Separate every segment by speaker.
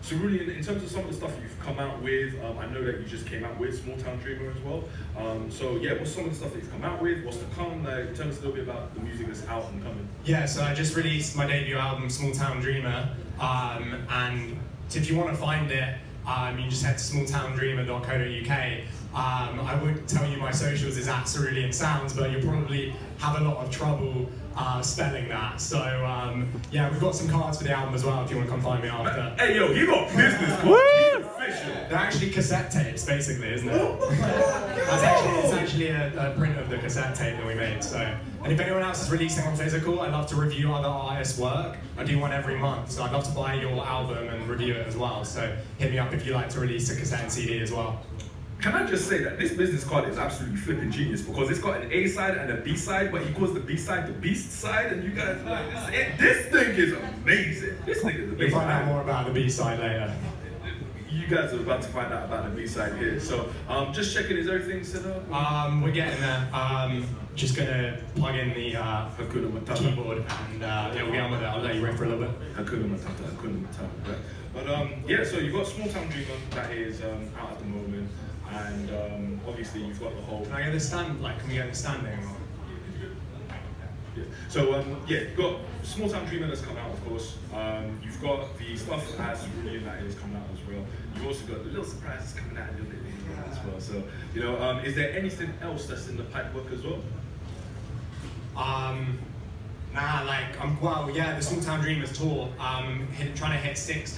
Speaker 1: Cerulean, in terms of some of the stuff you've come out with, I know that you just came out with Small Town Dreamer as well. So yeah, what's some of the stuff that you've come out with? What's to come? Like, tell us a little bit about the music that's out and coming.
Speaker 2: Yeah, so I just released my debut album, Small Town Dreamer, and if you want to find it, you just head to smalltowndreamer.co.uk. I would tell you my socials is at Cerulean Sounds, but you'll probably have a lot of trouble spelling that. So yeah, we've got some cards for the album as well if you want to come find me after.
Speaker 1: Hey yo, you got business cards. He's official.
Speaker 2: They're actually cassette tapes, basically, isn't it? It's actually a print of the cassette tape that we made. So, and if anyone else is releasing on physical, I love to review other artists' work. I do one every month, so I'd love to buy your album and review it as well. So hit me up if you like to release a cassette and CD as well.
Speaker 1: Can I just say that this business card is absolutely flipping genius because it's got an A side and a B side, but he calls the B side the Beast side, and you guys like this thing is amazing. This thing is amazing.
Speaker 2: You'll find out more about the B side later.
Speaker 1: You guys are about to find out about the B side here. So just checking, is everything set up?
Speaker 2: We're getting there. Just gonna plug in the keyboard and yeah, we'll get on with it. I'll let you riff for a little bit.
Speaker 1: Hakuna Matata, right? But yeah, so you've got Small Town Dreamer that is out at the moment. And obviously you've got the whole.
Speaker 2: Can I get the stand? Like, can we get the standing? Or?
Speaker 1: Yeah. So yeah, you've got Small Town Dreamer that's come out, of course. You've got the stuff as Cerulean that is coming out as well. You've also got the little surprises coming out a little bit later as well. So you know, is there anything else that's in the pipework as well?
Speaker 2: Nah, like the Small Town Dreamers tour. Trying to hit six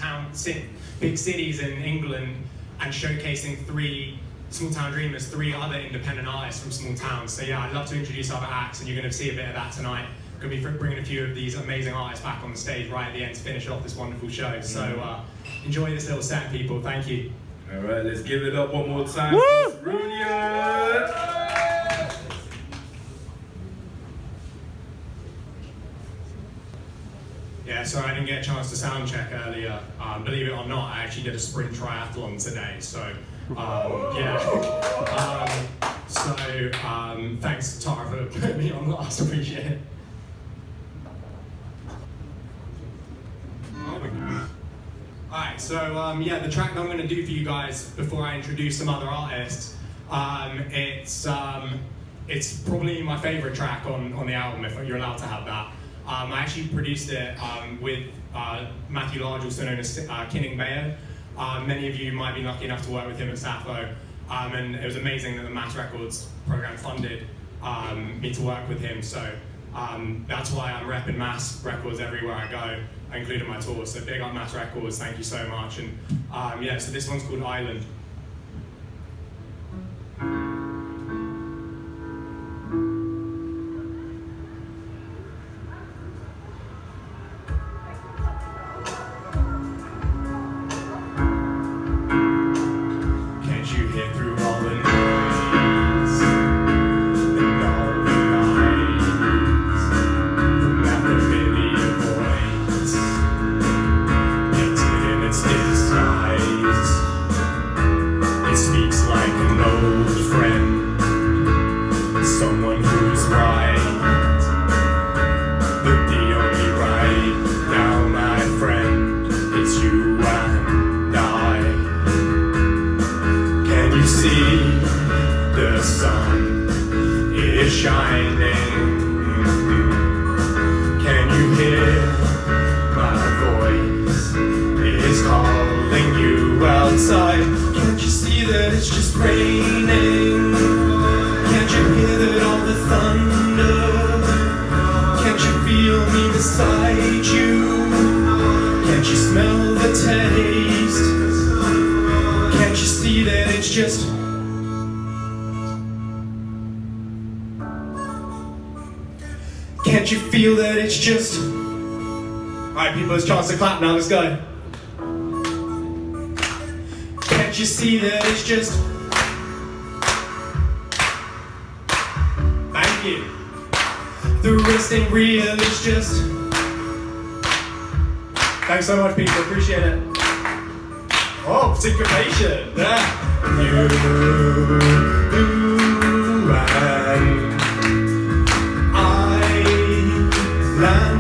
Speaker 2: big cities in England and showcasing 3 Small Town Dreamers, 3 other independent artists from small towns. So yeah, I'd love to introduce other acts, and you're going to see a bit of that tonight. Going to be bringing a few of these amazing artists back on the stage right at the end to finish off this wonderful show. So enjoy this little set, people. Thank you.
Speaker 1: All right, let's give it up one more time for Cerulean.
Speaker 2: Yeah, sorry I didn't get a chance to sound check earlier. Believe it or not, I actually did a sprint triathlon today, so yeah. Thanks Tara for putting me on last, appreciate it. Alright, so yeah, the track that I'm going to do for you guys before I introduce some other artists, it's probably my favourite track on the album, if you're allowed to have that. I actually produced it with Matthew Large, also known as Kinning Bayer. Many of you might be lucky enough to work with him at SAFO, and it was amazing that the Mass Records program funded me to work with him. So that's why I'm repping Mass Records everywhere I go, including my tour. So big up Mass Records, thank you so much. And yeah, so this one's called Island. Can't you feel that it's just... Alright people, it's chance to clap now, let's go. Can't you see that it's just... Thank you. The rest ain't real, it's just... Thanks so much people, appreciate it. Oh, syncopation, yeah. You and I land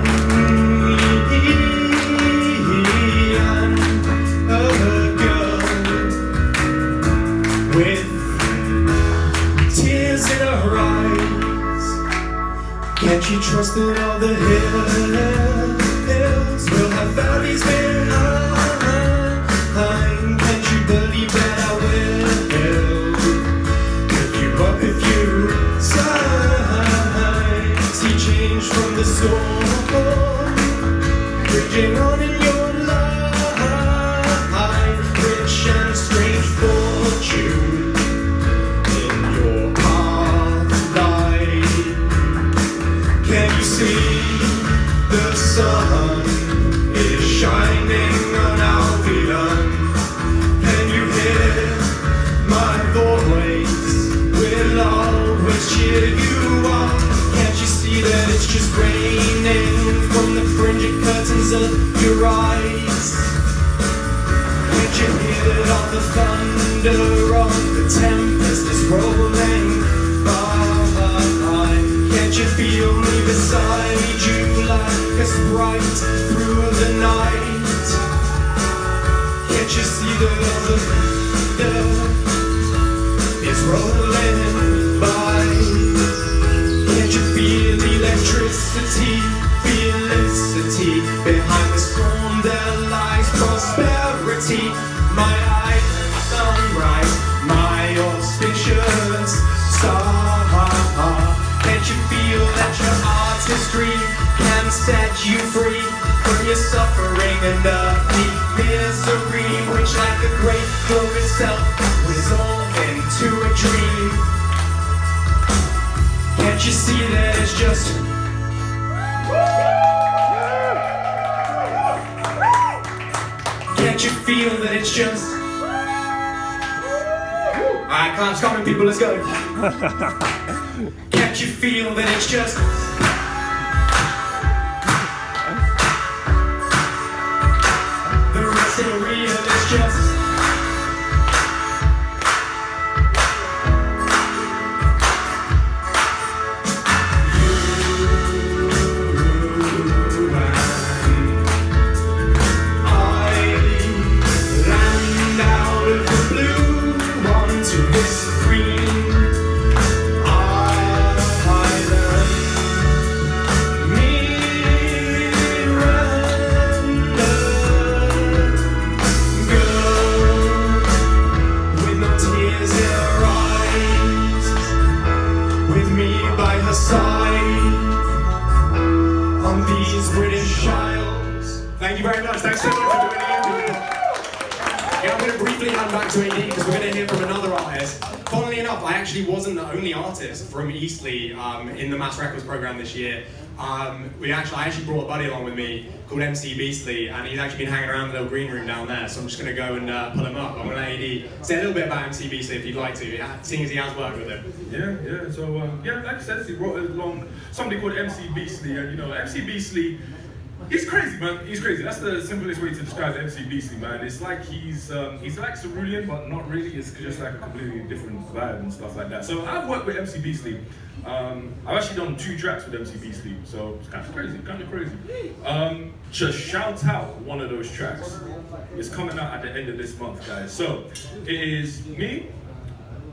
Speaker 2: trust that all the hills will have valleys behind. Can't you believe that I will pick you up if you sigh? See change from the storm, bridging on in your life, rich and strange fortune in your path light. Can you see the sun is shining on Albion? Can you hear my voice will always cheer you on? Can't you see that it's just raining from the fringed curtains of your eyes? Can't you hear that all the thunder of the tempest is rolling by? Can't you feel me beside you like a sprite through the night? Can't you see that all the thunder is rolling by? Can't you feel the electricity, felicity behind the storm? There lies prosperity. My eyes sunrise, my auspicious star. Can't you feel that your artistry can set you free from your suffering and earthly misery, which like the great globe itself resolve into a dream? Can't you see that it's just Can't you feel that it's just Alright, claps coming, people, let's go. Can't you feel that it's just the rest ain't real, it's just Thank you very much. Thanks so much for doing the interview. Yeah, I'm going to briefly hand back to AD because we're going to hear from another artist. Funnily enough, I actually wasn't the only artist from Eastleigh in the Mass Records program this year. I actually brought a buddy along with me called MC Beastly, and he's actually been hanging around the little green room down there, so I'm just going to go and pull him up. I'm going to let AD say a little bit about MC Beastly if you'd like to, seeing as he has worked with him.
Speaker 1: Yeah, so like I said, he brought along somebody called MC Beastly, and MC Beastly, he's crazy, man. He's crazy. That's the simplest way to describe MC Beastly, man. It's like he's like Cerulean, but not really. It's just like a completely different vibe and stuff like that. So I've worked with MC Beastly. I've actually done 2 tracks with MC Beastly, so it's kind of crazy. Just shout out one of those tracks. It's coming out at the end of this month, guys. So it is me,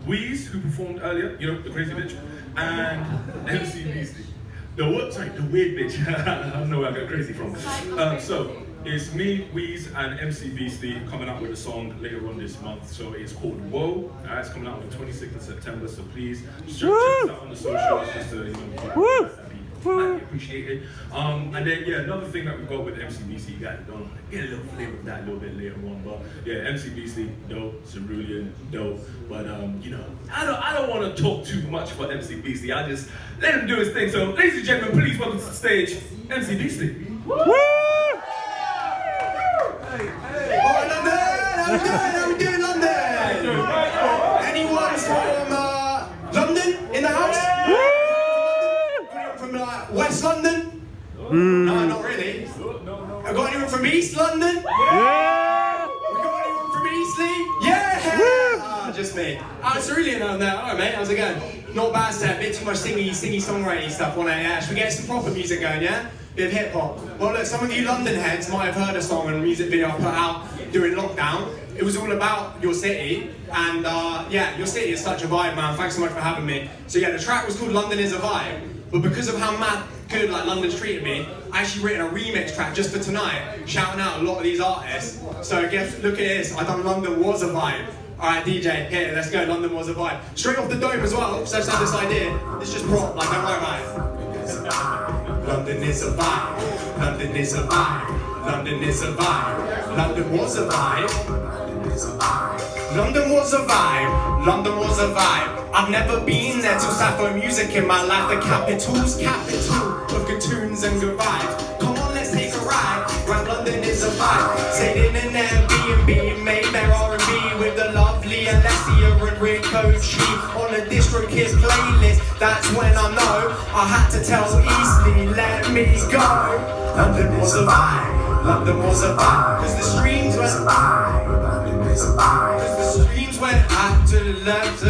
Speaker 1: Weez, who performed earlier, the crazy bitch, and MC Beastly. The weird bitch. I don't know where I got crazy from. So it's me, Weez, and MC Beastly coming out with a song later on this month. So it's called Whoa. It's coming out on the 26th of September. So please just check us out on the socials just to I'd appreciate it. And then another thing that we've got with MC Beastly, you guys don't get a little flavor of that a little bit later on. But yeah, MC Beastly, dope, Cerulean, dope. But I don't want to talk too much for MC Beastly. I just let him do his thing. So ladies and gentlemen, please welcome to the stage, MC Beastly.
Speaker 2: Woo! Hey. Alright, London! How we doing, London? Anyone from London in the house? West London? No, not really. No. Got anyone from East London?
Speaker 3: Yeah!
Speaker 2: We got anyone from Eastleigh? Yeah! Just me. Cerulean down there. Alright, mate, how's it going? Not bad set, a bit too much singy songwriting stuff on it, yeah? Should we get some proper music going, yeah? Bit of hip hop. Well, look, some of you London heads might have heard a song and a music video I put out during lockdown. It was all about your city, and your city is such a vibe, man. Thanks so much for having me. So yeah, the track was called London Is a Vibe. But because of how mad good like London's treated me, I actually written a remix track just for tonight, shouting out a lot of these artists. So I guess, look at this, I done London Was a Vibe. Alright DJ, here, let's go, London Was a Vibe. Straight off the dome as well, so I've had this idea. It's just prop, like don't worry about it. London is a vibe, London is a vibe, London is a vibe, London was a vibe. London was a vibe, London was a vibe. I've never been there till SAFO music in my life. The capital's capital of good tunes and good vibes. Come on, let's take a ride, round London is a vibe. Stayed in an Airbnb, made their R&B with the lovely Alessia and Rico G on a DistroKid playlist. That's when I know I had to tell Eastleigh, let me go. London was a vibe, London was a vibe. Cause the streams went Cause the streams went out to the left,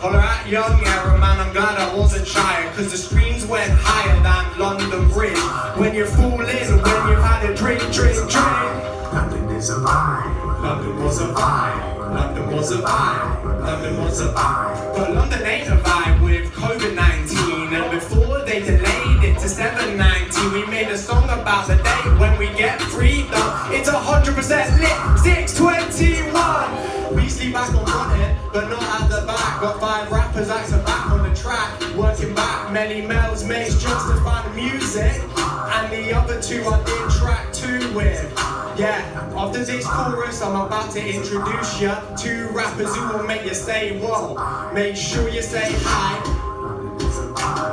Speaker 2: holler at young era, man, I'm glad I wasn't shy. Cause the streams went higher than London Bridge. When you're fooling, when you've had a drink. London is a vibe, London was a vibe, London was a vibe, London was a vibe. But London ain't a vibe with COVID-19. And before they delayed it to 790, we made a song about the day when we get freedom. It's 100% lit, 621. Weasley back on front end, but not at the back. Got 5 rappers acting back on the track, working back. Many Melz mates just to find the music, and the other 2 I did track 2 with. Yeah, after this chorus, I'm about to introduce ya 2 rappers who will make you say whoa. Make sure you say hi.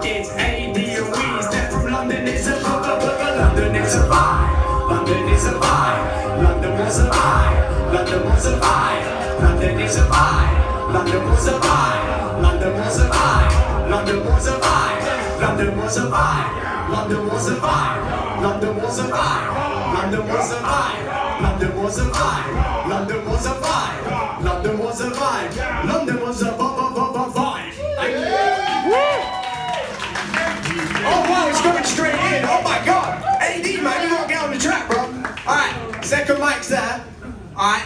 Speaker 2: It's AD and Weez, they're from London is a vibe. London is a vibe, London is a vibe, London was a vibe, London was a vibe, London is a vibe, London was a vibe, London was a vibe, London was a vibe, London was a vibe, London was a vibe, London was a vibe, London was a vibe, London was a vibe, London was a vibe, London was a vibe, London was a vibe. Oh wow, it's coming straight in. Oh my god. AD man, you gotta get on the track, bro. Alright, second mic's there. Alright.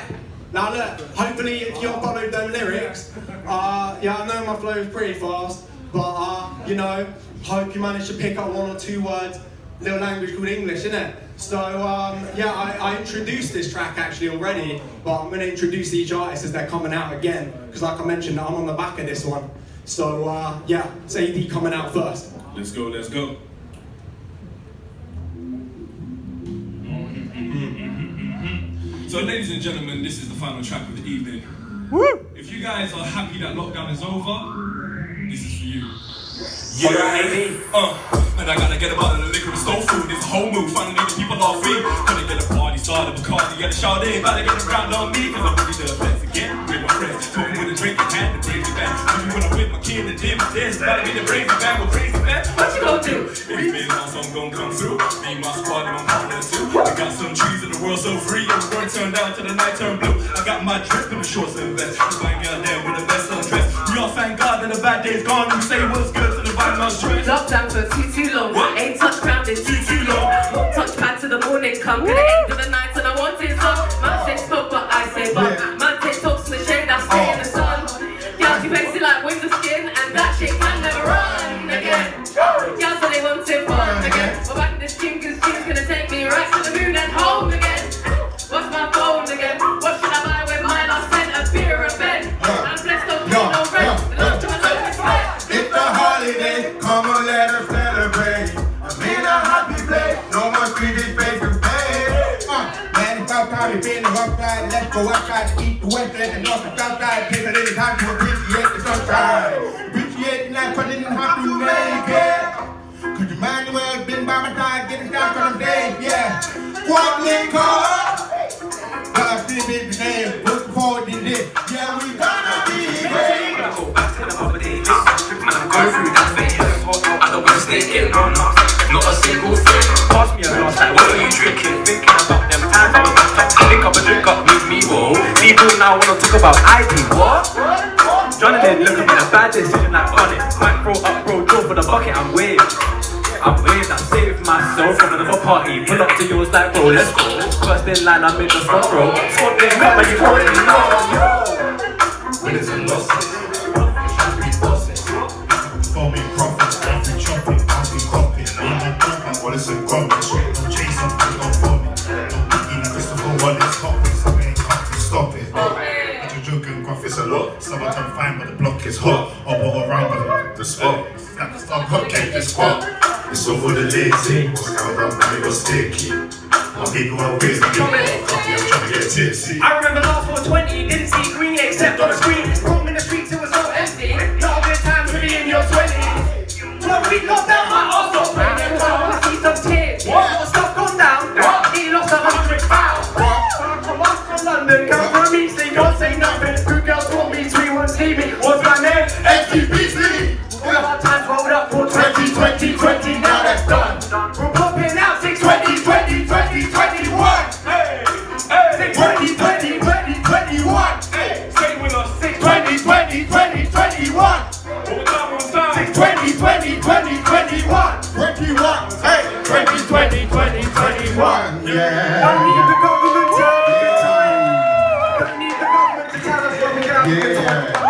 Speaker 2: Now look, hopefully if you followed them lyrics, yeah, I know my flow is pretty fast, but you know, hope you managed to pick up 1 or 2 words, little language called English, innit? So yeah, I introduced this track actually already, but I'm gonna introduce each artist as they're coming out again, because like I mentioned, I'm on the back of this one. So yeah, it's AD coming out first.
Speaker 1: Let's go, let's go. So ladies and gentlemen, this is the final track of the evening. Woo! If you guys are happy that lockdown is over, this is for you. Yeah, and I gotta get a bottle of liquor and soul food. It's a whole move, finally the people are free. Gonna get a party started, Bacardi, gotta shout in. Gotta get around on me, cause I'm ready to flex again. With my friends, talking with a drink in hand, the crazy band. Maybe when I'm with my kid and dim this, gotta be the crazy band with crazy band. What you gonna do? It's been long, so I'm gonna come through. Me and my squad and my partner too. I got some trees in the world so free, and the world turned down to the night turn blue. I got my drip in the shorts and vest. The fine girl there with the best undressed. We all thank God that the bad days gone. We say what's good to the vibe not straight.
Speaker 3: Lockdown for too long.
Speaker 1: What?
Speaker 3: Ain't touched ground in too long. Touch pad to the morning come. Gonna end of the night and I want it so. Man say smoke but I say but. Man take talks in the shade, I stay in the sun. Girls you face it like winter skin, and that shit can never run again. Girls say they want it fun again. Well back this king cause she's gonna take me right to the moon and home again. What's my phone again? What should I buy with my last cent? A beer, a bed. I'm blessed, don't pay no rent. Love to my love respect.
Speaker 4: It's a holiday, come on let us celebrate. I'm in a happy place, no more street face to face. Man, it's outside, we've been outside, let's go outside, eat the west and the north and south side. Take a little time to appreciate the sunshine. Appreciate the night, cause I didn't have to make it. Cause Emmanuel's been by my side, getting down for them days, yeah. Squad link hard. God, still be the name, looking forward to this. Yeah, we gonna be great.
Speaker 5: Go back to the other day, listen, man, I'm going through that phase. I don't wanna stay getting grown up, not a single thing. Pass me a glass, like what are you drinking? Thinking about them times I was back up. Pick up a drink up with me, whoa. People now wanna talk about ID, what? Jonathan, look at me, a bad decision like on it. Might throw up, bro, draw for the bucket, I'm weird. I'm saved myself from another party. Pull up to yours like bro, let's go. First in line, I'm in the front row. Squad link up and you already know, yo.
Speaker 4: Winners and losses, should be bosses. For me profits, every chopping, I'll be copying.
Speaker 6: hot, summer ain't can't stop it. I just joking, gruff it's a lot. Summertime fine, but the block is hot. I'll go around the spot. Snap the star, got cake, this squat. It's all for the lazy. What's going on, now you're sticky. I'll give you a whiz, I'm trying to get tipsy.
Speaker 5: I remember last 420, didn't see green except on the screen. Roaming the streets, it was so empty. Not a good time to be in your 20s. 12 week lockdown, my arse got playing. I wanna see some tears. What stuff gone down? He lost 100 pounds. From us from London, come from me, they can't say nothing. Two girls told me 3-1 TV. What's my name?
Speaker 6: STPC.
Speaker 5: All of our times rolled up for 20, now that's done. We're popping out 620, 20, 20, 21. Hey, hey, 20, 20, 20, 21. Hey, stay with us. 620, 20, 20, 21. All time. 620, 20, 20, 21.
Speaker 6: 21. Hey,
Speaker 5: 20, 20, 20, 21.
Speaker 6: yeah.
Speaker 5: Don't need the government to tell us what we can have.
Speaker 6: Yeah.